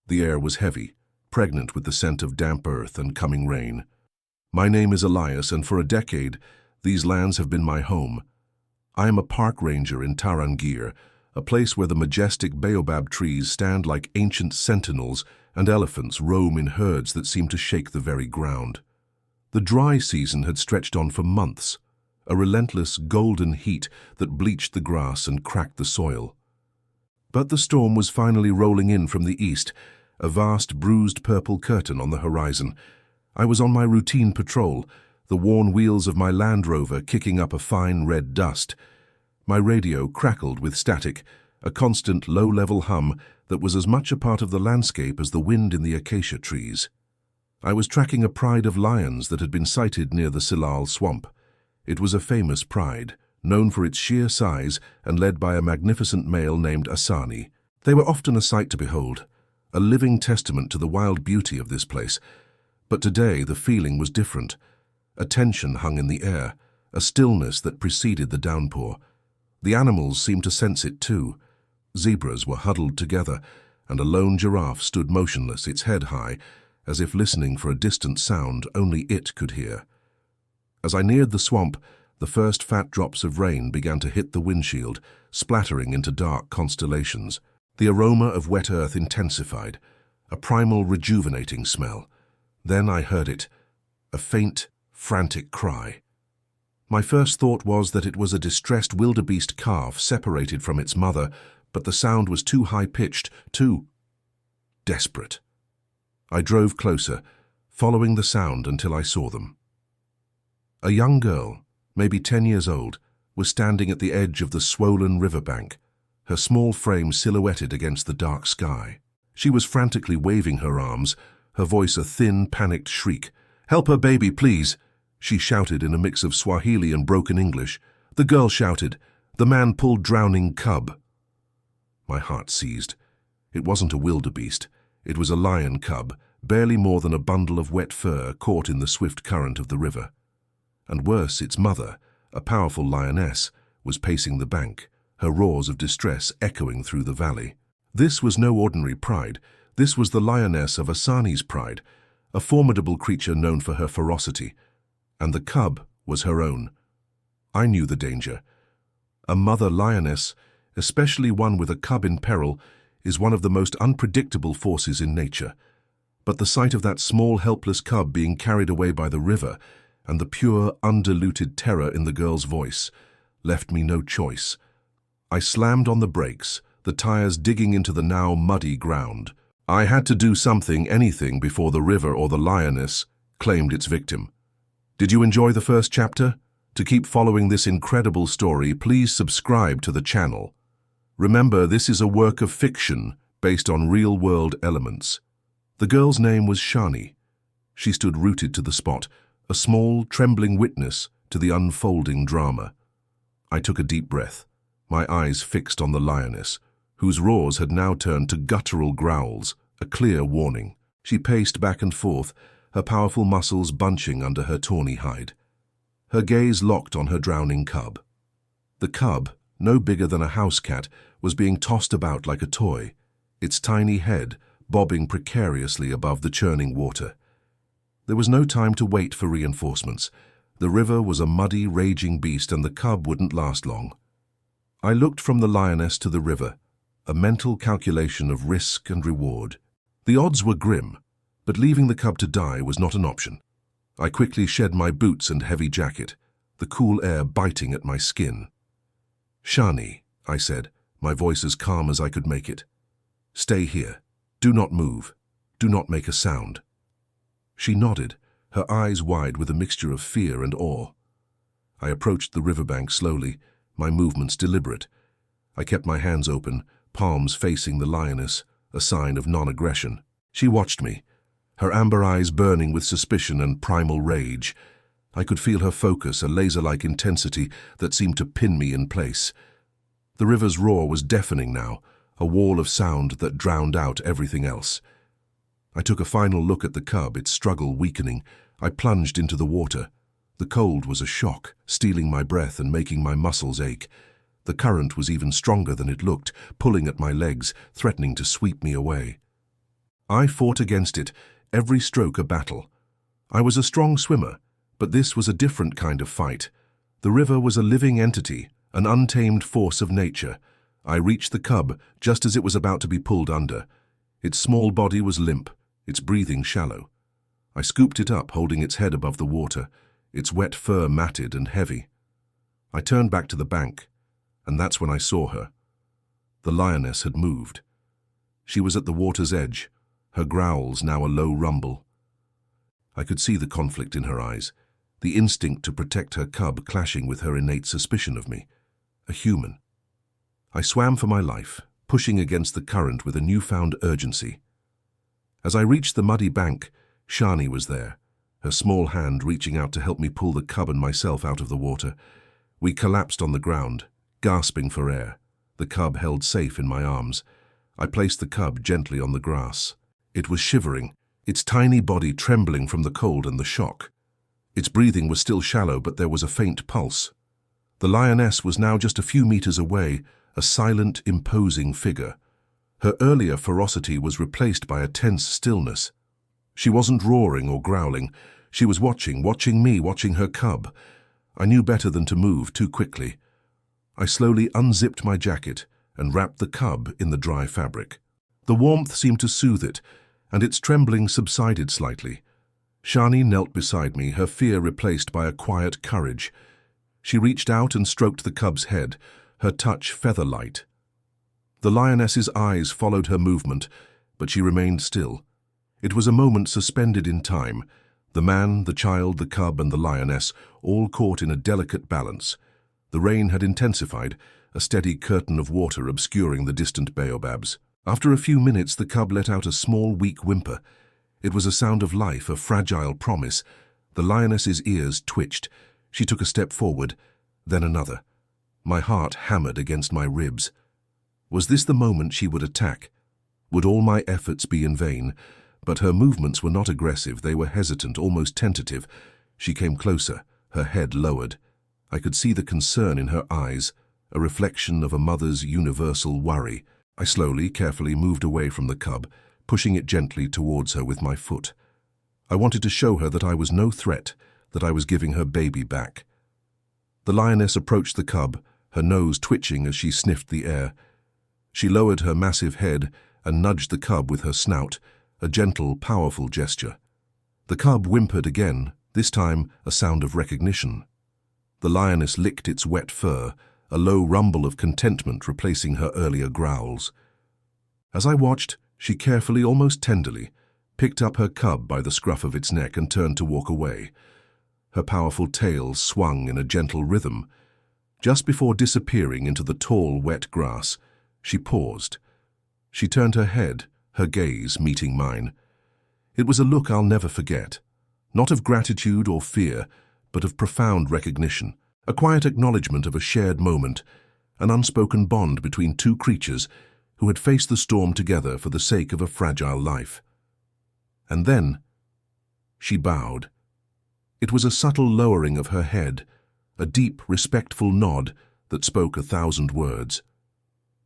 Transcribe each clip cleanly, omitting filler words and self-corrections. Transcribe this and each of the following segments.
The air was heavy, pregnant with the scent of damp earth and coming rain. My name is Elias, and for a decade, these lands have been my home. I am a park ranger in Tarangire, a place where the majestic baobab trees stand like ancient sentinels and elephants roam in herds that seem to shake the very ground. The dry season had stretched on for months, a relentless golden heat that bleached the grass and cracked the soil. But the storm was finally rolling in from the east, a vast bruised purple curtain on the horizon. I was on my routine patrol, the worn wheels of my Land Rover kicking up a fine red dust. My radio crackled with static, a constant low-level hum that was as much a part of the landscape as the wind in the acacia trees. I was tracking a pride of lions that had been sighted near the Silal swamp. It was a famous pride, known for its sheer size and led by a magnificent male named Asani. They were often a sight to behold, a living testament to the wild beauty of this place. But today the feeling was different. A tension hung in the air, a stillness that preceded the downpour. The animals seemed to sense it too. Zebras were huddled together, and a lone giraffe stood motionless, its head high, as if listening for a distant sound only it could hear. As I neared the swamp, the first fat drops of rain began to hit the windshield, splattering into dark constellations. The aroma of wet earth intensified, a primal rejuvenating smell. Then I heard it, a faint, frantic cry. My first thought was that it was a distressed wildebeest calf separated from its mother, but the sound was too high-pitched, too desperate. I drove closer, following the sound until I saw them. A young girl, maybe 10 years old, was standing at the edge of the swollen riverbank, her small frame silhouetted against the dark sky. She was frantically waving her arms, her voice a thin, panicked shriek. "Help her baby, please!" she shouted in a mix of Swahili and broken English. The girl shouted. The man pulled drowning cub. My heart seized. It wasn't a wildebeest. It was a lion cub, barely more than a bundle of wet fur caught in the swift current of the river. And worse, its mother, a powerful lioness, was pacing the bank, her roars of distress echoing through the valley. This was no ordinary pride. This was the lioness of Asani's pride, a formidable creature known for her ferocity. And the cub was her own. I knew the danger. A mother lioness, especially one with a cub in peril, is one of the most unpredictable forces in nature. But the sight of that small, helpless cub being carried away by the river, and the pure, undiluted terror in the girl's voice, left me no choice. I slammed on the brakes, the tires digging into the now muddy ground. I had to do something, anything, before the river or the lioness claimed its victim. Did you enjoy the first chapter? To keep following this incredible story, please subscribe to the channel. Remember, this is a work of fiction based on real-world elements. The girl's name was Shani. She stood rooted to the spot, a small, trembling witness to the unfolding drama. I took a deep breath, my eyes fixed on the lioness, whose roars had now turned to guttural growls, a clear warning. She paced back and forth, her powerful muscles bunching under her tawny hide. Her gaze locked on her drowning cub. The cub, no bigger than a house cat, was being tossed about like a toy, its tiny head bobbing precariously above the churning water. There was no time to wait for reinforcements. The river was a muddy, raging beast, and the cub wouldn't last long. I looked from the lioness to the river, a mental calculation of risk and reward. The odds were grim, but leaving the cub to die was not an option. I quickly shed my boots and heavy jacket, the cool air biting at my skin. "Shani," I said, my voice as calm as I could make it. "Stay here. Do not move. Do not make a sound." She nodded, her eyes wide with a mixture of fear and awe. I approached the riverbank slowly, my movements deliberate. I kept my hands open, palms facing the lioness, a sign of non-aggression. She watched me, her amber eyes burning with suspicion and primal rage. I could feel her focus, a laser-like intensity that seemed to pin me in place. The river's roar was deafening now, a wall of sound that drowned out everything else. I took a final look at the cub, its struggle weakening. I plunged into the water. The cold was a shock, stealing my breath and making my muscles ache. The current was even stronger than it looked, pulling at my legs, threatening to sweep me away. I fought against it, every stroke a battle. I was a strong swimmer, but this was a different kind of fight. The river was a living entity, an untamed force of nature. I reached the cub just as it was about to be pulled under. Its small body was limp, its breathing shallow. I scooped it up, holding its head above the water, its wet fur matted and heavy. I turned back to the bank, and that's when I saw her. The lioness had moved. She was at the water's edge, her growls now a low rumble. I could see the conflict in her eyes, the instinct to protect her cub clashing with her innate suspicion of me, a human. I swam for my life, pushing against the current with a newfound urgency. As I reached the muddy bank, Shani was there, her small hand reaching out to help me pull the cub and myself out of the water. We collapsed on the ground, gasping for air, the cub held safe in my arms. I placed the cub gently on the grass. It was shivering, its tiny body trembling from the cold and the shock. Its breathing was still shallow, but there was a faint pulse. The lioness was now just a few meters away, a silent, imposing figure. Her earlier ferocity was replaced by a tense stillness. She wasn't roaring or growling. She was watching me, watching her cub. I knew better than to move too quickly. I slowly unzipped my jacket and wrapped the cub in the dry fabric. The warmth seemed to soothe it, and its trembling subsided slightly. Shani knelt beside me, her fear replaced by a quiet courage. She reached out and stroked the cub's head, her touch feather-light. The lioness's eyes followed her movement, but she remained still. It was a moment suspended in time. The man, the child, the cub, and the lioness, all caught in a delicate balance. The rain had intensified, a steady curtain of water obscuring the distant baobabs. After a few minutes, the cub let out a small, weak whimper. It was a sound of life, a fragile promise. The lioness's ears twitched. She took a step forward, then another. My heart hammered against my ribs. Was this the moment she would attack? Would all my efforts be in vain? But her movements were not aggressive, they were hesitant, almost tentative. She came closer, her head lowered. I could see the concern in her eyes, a reflection of a mother's universal worry. I slowly, carefully moved away from the cub, pushing it gently towards her with my foot. I wanted to show her that I was no threat, that I was giving her baby back. The lioness approached the cub, her nose twitching as she sniffed the air. She lowered her massive head and nudged the cub with her snout, a gentle, powerful gesture. The cub whimpered again, this time a sound of recognition. The lioness licked its wet fur, a low rumble of contentment replacing her earlier growls. As I watched, she carefully, almost tenderly, picked up her cub by the scruff of its neck and turned to walk away. Her powerful tail swung in a gentle rhythm. Just before disappearing into the tall, wet grass, she paused. She turned her head, her gaze meeting mine. It was a look I'll never forget, not of gratitude or fear, but of profound recognition, a quiet acknowledgement of a shared moment, an unspoken bond between two creatures who had faced the storm together for the sake of a fragile life. And then she bowed. It was a subtle lowering of her head, a deep, respectful nod that spoke 1,000 words.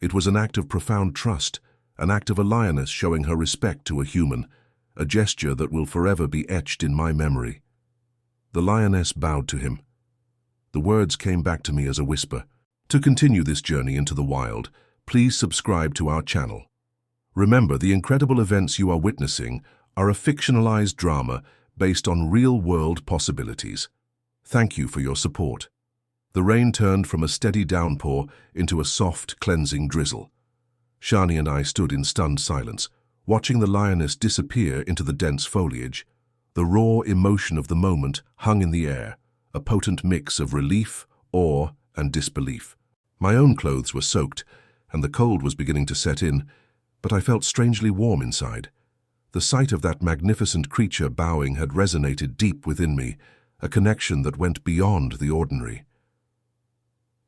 It was an act of profound trust, an act of a lioness showing her respect to a human, a gesture that will forever be etched in my memory. The lioness bowed to him. The words came back to me as a whisper. To continue this journey into the wild, please subscribe to our channel. Remember, the incredible events you are witnessing are a fictionalized drama based on real-world possibilities. Thank you for your support. The rain turned from a steady downpour into a soft, cleansing drizzle. Shani and I stood in stunned silence, watching the lioness disappear into the dense foliage. The raw emotion of the moment hung in the air, a potent mix of relief, awe, and disbelief. My own clothes were soaked, and the cold was beginning to set in, but I felt strangely warm inside. The sight of that magnificent creature bowing had resonated deep within me, a connection that went beyond the ordinary.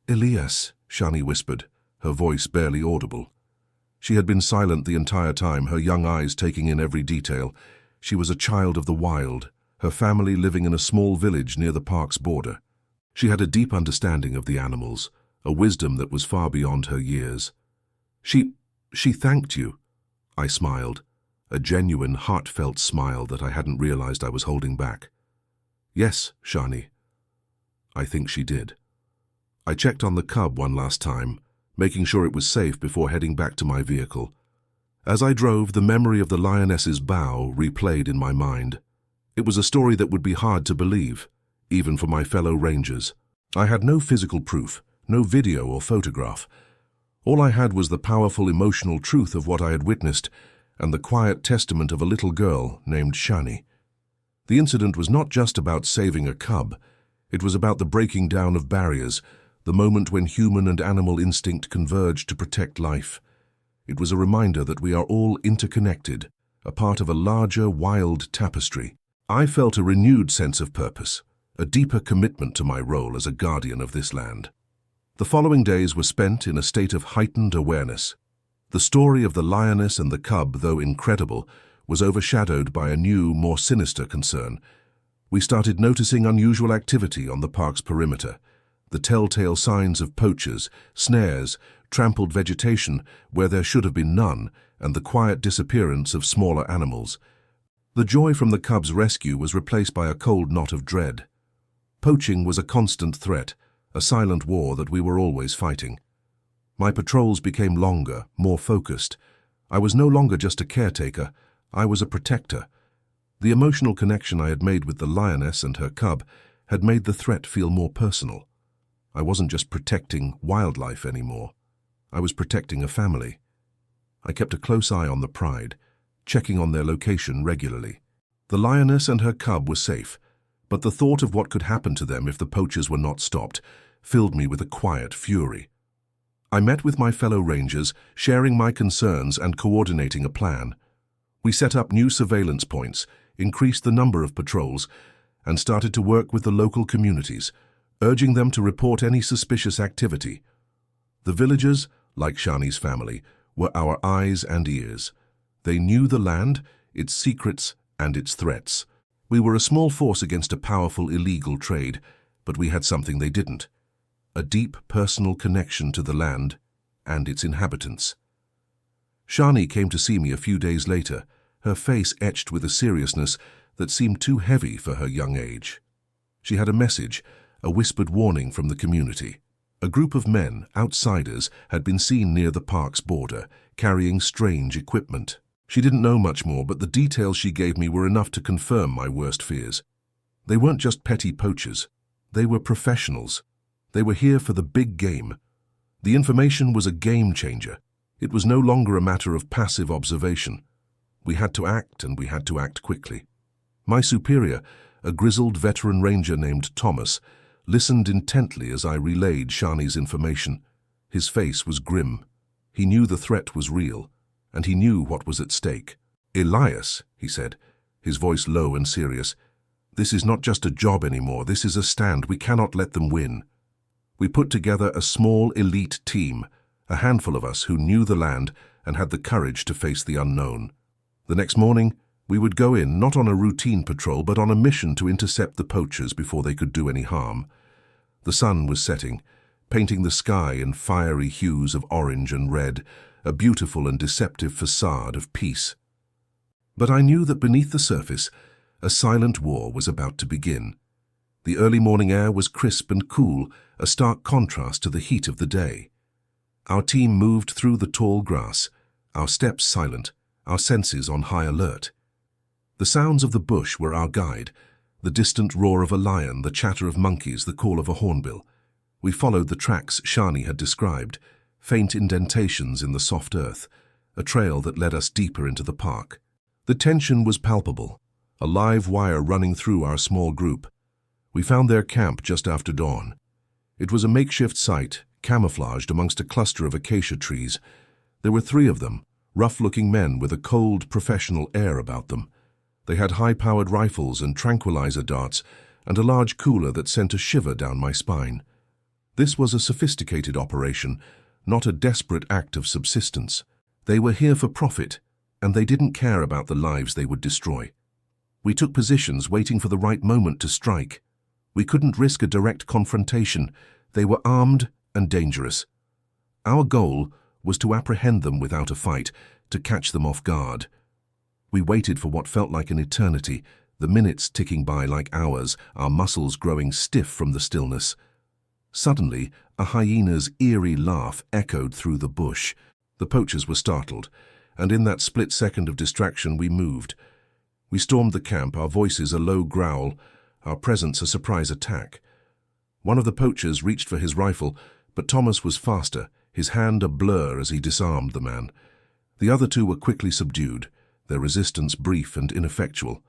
"Elias," Shani whispered, her voice barely audible. She had been silent the entire time, her young eyes taking in every detail. She was a child of the wild, her family living in a small village near the park's border. She had a deep understanding of the animals, a wisdom that was far beyond her years. She thanked you," I smiled, a genuine, heartfelt smile that I hadn't realized I was holding back. "Yes, Shani." I think she did. I checked on the cub one last time, making sure it was safe before heading back to my vehicle. As I drove, the memory of the lioness's bow replayed in my mind. It was a story that would be hard to believe, even for my fellow rangers. I had no physical proof, no video or photograph. All I had was the powerful emotional truth of what I had witnessed and the quiet testament of a little girl named Shani. The incident was not just about saving a cub. It was about the breaking down of barriers, the moment when human and animal instinct converged to protect life. It was a reminder that we are all interconnected, a part of a larger, wild tapestry. I felt a renewed sense of purpose, a deeper commitment to my role as a guardian of this land. The following days were spent in a state of heightened awareness. The story of the lioness and the cub, though incredible, was overshadowed by a new, more sinister concern. We started noticing unusual activity on the park's perimeter, the telltale signs of poachers, snares, trampled vegetation where there should have been none, and the quiet disappearance of smaller animals. The joy from the cub's rescue was replaced by a cold knot of dread. Poaching was a constant threat, a silent war that we were always fighting. My patrols became longer, more focused. I was no longer just a caretaker, I was a protector. The emotional connection I had made with the lioness and her cub had made the threat feel more personal. I wasn't just protecting wildlife anymore. I was protecting a family. I kept a close eye on the pride, checking on their location regularly. The lioness and her cub were safe, but the thought of what could happen to them if the poachers were not stopped filled me with a quiet fury. I met with my fellow rangers, sharing my concerns and coordinating a plan. We set up new surveillance points, increased the number of patrols, and started to work with the local communities, urging them to report any suspicious activity. The villagers, like Shani's family, were our eyes and ears. They knew the land, its secrets, and its threats. We were a small force against a powerful illegal trade, but we had something they didn't: a deep personal connection to the land and its inhabitants. Shani came to see me a few days later, her face etched with a seriousness that seemed too heavy for her young age. She had a message, a whispered warning from the community. A group of men, outsiders, had been seen near the park's border, carrying strange equipment. She didn't know much more, but the details she gave me were enough to confirm my worst fears. They weren't just petty poachers. They were professionals. They were here for the big game. The information was a game changer. It was no longer a matter of passive observation. We had to act, and we had to act quickly. My superior, a grizzled veteran ranger named Thomas, listened intently as I relayed Shani's information. His face was grim. He knew the threat was real, and he knew what was at stake. "Elias," he said, his voice low and serious, "this is not just a job anymore. This is a stand. We cannot let them win." We put together a small elite team, a handful of us who knew the land and had the courage to face the unknown. The next morning, we would go in, not on a routine patrol, but on a mission to intercept the poachers before they could do any harm. The sun was setting, painting the sky in fiery hues of orange and red, a beautiful and deceptive facade of peace. But I knew that beneath the surface, a silent war was about to begin. The early morning air was crisp and cool, a stark contrast to the heat of the day. Our team moved through the tall grass, our steps silent, our senses on high alert. The sounds of the bush were our guide, the distant roar of a lion, the chatter of monkeys, the call of a hornbill. We followed the tracks Shani had described, faint indentations in the soft earth, a trail that led us deeper into the park. The tension was palpable, a live wire running through our small group. We found their camp just after dawn. It was a makeshift site, camouflaged amongst a cluster of acacia trees. There were 3 of them, rough-looking men with a cold, professional air about them. They had high-powered rifles and tranquilizer darts, and a large cooler that sent a shiver down my spine. This was a sophisticated operation, not a desperate act of subsistence. They were here for profit, and they didn't care about the lives they would destroy. We took positions, waiting for the right moment to strike. We couldn't risk a direct confrontation. They were armed and dangerous. Our goal was to apprehend them without a fight, to catch them off guard. We waited for what felt like an eternity, the minutes ticking by like hours, our muscles growing stiff from the stillness. Suddenly, a hyena's eerie laugh echoed through the bush. The poachers were startled, and in that split second of distraction we moved. We stormed the camp, our voices a low growl, our presence a surprise attack. One of the poachers reached for his rifle, but Thomas was faster, his hand a blur as he disarmed the man. The other two were quickly subdued, their resistance brief and ineffectual.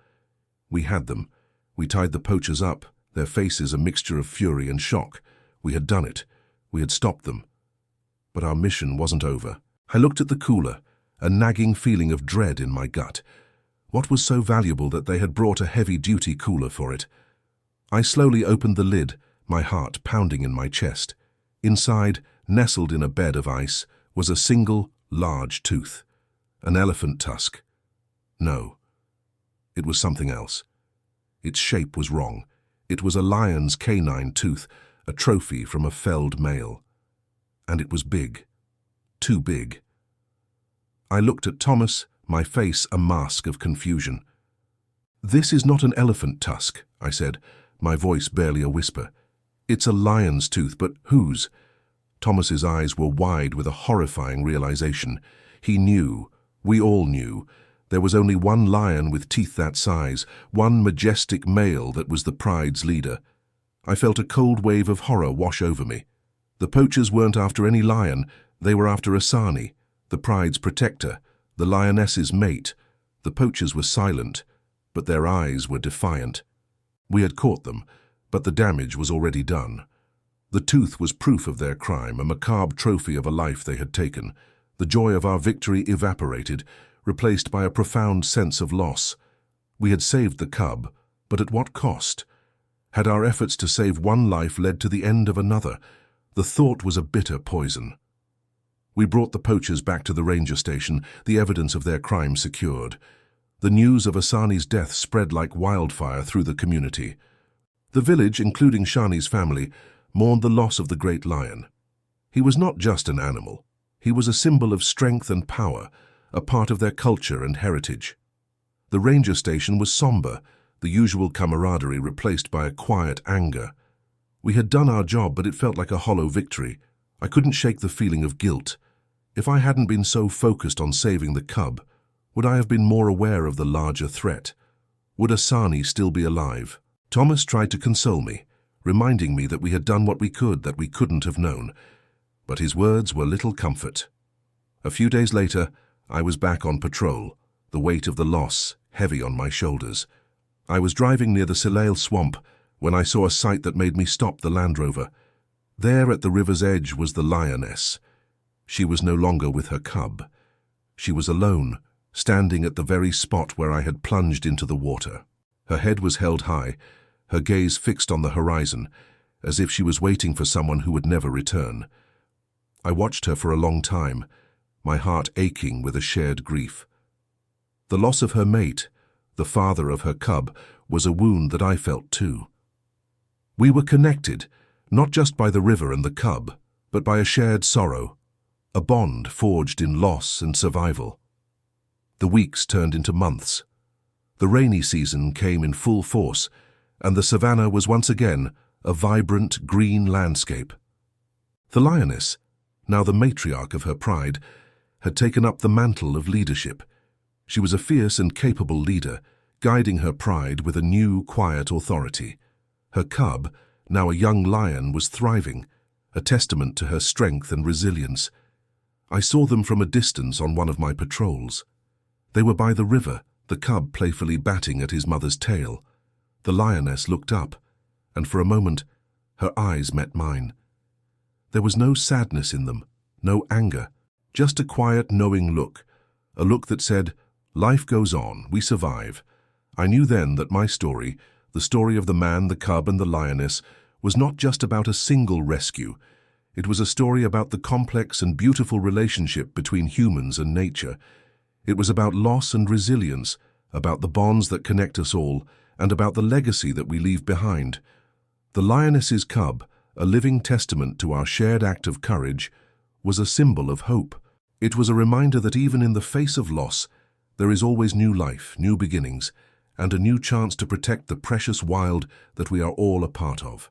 We had them. We tied the poachers up, their faces a mixture of fury and shock. We had done it. We had stopped them. But our mission wasn't over. I looked at the cooler, a nagging feeling of dread in my gut. What was so valuable that they had brought a heavy-duty cooler for it? I slowly opened the lid, my heart pounding in my chest. Inside, nestled in a bed of ice, was a single, large tooth. An elephant tusk. No. It was something else. Its shape was wrong. It was a lion's canine tooth, a trophy from a felled male. And it was big. Too big. I looked at Thomas, my face a mask of confusion. "This is not an elephant tusk," I said, my voice barely a whisper. "It's a lion's tooth, but whose?" Thomas's eyes were wide with a horrifying realization. He knew, we all knew, there was only one lion with teeth that size, one majestic male that was the pride's leader. I felt a cold wave of horror wash over me. The poachers weren't after any lion, they were after Asani, the pride's protector, the lioness's mate. The poachers were silent, but their eyes were defiant. We had caught them, but the damage was already done. The tooth was proof of their crime, a macabre trophy of a life they had taken. The joy of our victory evaporated, replaced by a profound sense of loss. We had saved the cub, but at what cost? Had our efforts to save one life led to the end of another? The thought was a bitter poison. We brought the poachers back to the ranger station, the evidence of their crime secured. The news of Asani's death spread like wildfire through the community. The village, including Shani's family, mourned the loss of the great lion. He was not just an animal. He was a symbol of strength and power, a part of their culture and heritage. The ranger station was somber, the usual camaraderie replaced by a quiet anger. We had done our job, but it felt like a hollow victory. I couldn't shake the feeling of guilt. If I hadn't been so focused on saving the cub, would I have been more aware of the larger threat? Would Asani still be alive? Thomas tried to console me, reminding me that we had done what we could that we couldn't have known. But his words were little comfort. A few days later, I was back on patrol, the weight of the loss heavy on my shoulders. I was driving near the Silale swamp when I saw a sight that made me stop the Land Rover. There at the river's edge was the Lioness. She was no longer with her cub. She was alone, standing at the very spot where I had plunged into the water. Her head was held high, her gaze fixed on the horizon, as if she was waiting for someone who would never return. I watched her for a long time, my heart aching with a shared grief. The loss of her mate, the father of her cub, was a wound that I felt too. We were connected, not just by the river and the cub, but by a shared sorrow, a bond forged in loss and survival. The weeks turned into months. The rainy season came in full force, and the savannah was once again a vibrant green landscape. The lioness, now the matriarch of her pride, had taken up the mantle of leadership. She was a fierce and capable leader, guiding her pride with a new, quiet authority. Her cub, now a young lion, was thriving, a testament to her strength and resilience. I saw them from a distance on one of my patrols. They were by the river, the cub playfully batting at his mother's tail. The lioness looked up, and for a moment, her eyes met mine. There was no sadness in them, no anger, just a quiet, knowing look, a look that said, "Life goes on, we survive." I knew then that my story, the story of the man, the cub, and the lioness, was not just about a single rescue. It was a story about the complex and beautiful relationship between humans and nature. It was about loss and resilience, about the bonds that connect us all, and about the legacy that we leave behind. The lioness's cub, a living testament to our shared act of courage, was a symbol of hope. It was a reminder that even in the face of loss, There is always new life, new beginnings, and a new chance to protect the precious wild that we are all a part of.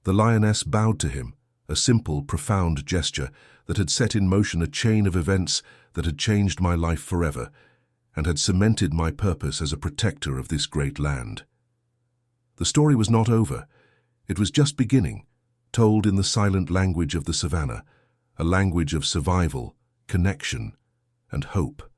The lioness bowed to him, a simple, profound gesture that had set in motion a chain of events that had changed my life forever and had cemented my purpose as a protector of this great land. The story was not over. It was just beginning, told in the silent language of the savannah, a language of survival, connection, and hope.